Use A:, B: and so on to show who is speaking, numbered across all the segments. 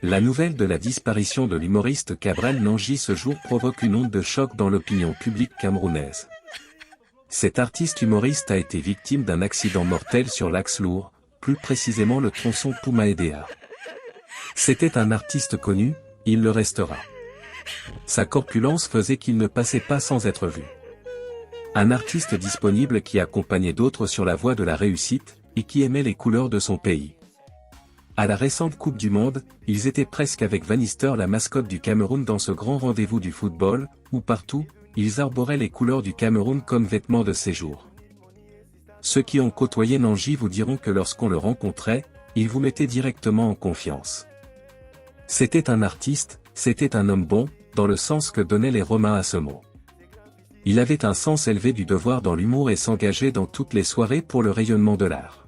A: La nouvelle de la disparition de l'humoriste Cabrel Nanji ce jour provoque une onde de choc dans l'opinion publique camerounaise. Cet artiste humoriste a été victime d'un accident mortel sur l'axe lourd, plus précisément le tronçon Pouma-Edéa. C'était un artiste connu, il le restera. Sa corpulence faisait qu'il ne passait pas sans être vu. Un artiste disponible qui accompagnait d'autres sur la voie de la réussite, et qui aimait les couleurs de son pays. À la récente Coupe du Monde, ils étaient presque avec Van Nistelrooy la mascotte du Cameroun dans ce grand rendez-vous du football, où partout, ils arboraient les couleurs du Cameroun comme vêtements de séjour. Ceux qui ont côtoyé Nanji vous diront que lorsqu'on le rencontrait, il vous mettait directement en confiance. C'était un artiste, c'était un homme bon, dans le sens que donnaient les Romains à ce mot. Il avait un sens élevé du devoir dans l'humour et s'engageait dans toutes les soirées pour le rayonnement de l'art.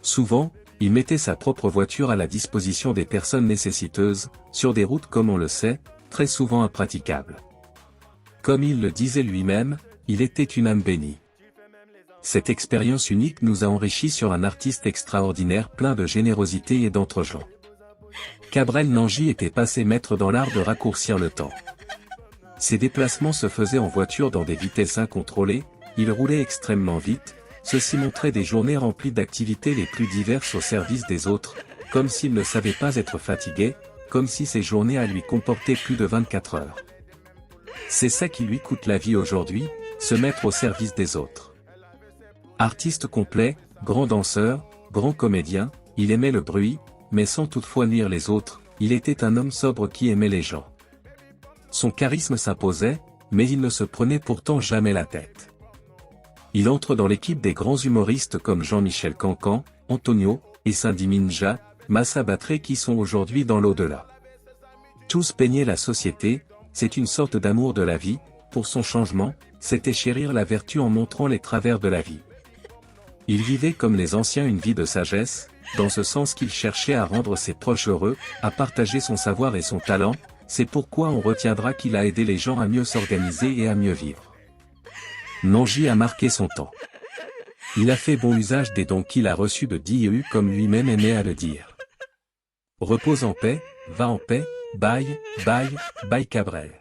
A: Souvent, il mettait sa propre voiture à la disposition des personnes nécessiteuses, sur des routes comme on le sait, très souvent impraticables. Comme il le disait lui-même, il était une âme bénie. Cette expérience unique nous a enrichis sur un artiste extraordinaire plein de générosité et d'entre-gens. Cabrel Nanji était passé maître dans l'art de raccourcir le temps. Ses déplacements se faisaient en voiture dans des vitesses incontrôlées, il roulait extrêmement vite, ceci montrait des journées remplies d'activités les plus diverses au service des autres, comme s'il ne savait pas être fatigué, comme si ses journées à lui comportaient plus de 24 heures. C'est ça qui lui coûte la vie aujourd'hui, se mettre au service des autres. Artiste complet, grand danseur, grand comédien, il aimait le bruit, mais sans toutefois nuire les autres, il était un homme sobre qui aimait les gens. Son charisme s'imposait, mais il ne se prenait pourtant jamais la tête. Il entre dans l'équipe des grands humoristes comme Jean-Michel Cancan, Antonio, et Cindy Minja, Massa Batré qui sont aujourd'hui dans l'au-delà. Tous peignaient la société, c'est une sorte d'amour de la vie, pour son changement, c'était chérir la vertu en montrant les travers de la vie. Il vivait comme les anciens une vie de sagesse, dans ce sens qu'il cherchait à rendre ses proches heureux, à partager son savoir et son talent, c'est pourquoi on retiendra qu'il a aidé les gens à mieux s'organiser et à mieux vivre. Nanji a marqué son temps. Il a fait bon usage des dons qu'il a reçus de Dieu comme lui-même aimait à le dire. Repose en paix, va en paix, bye, bye, bye Cabrel.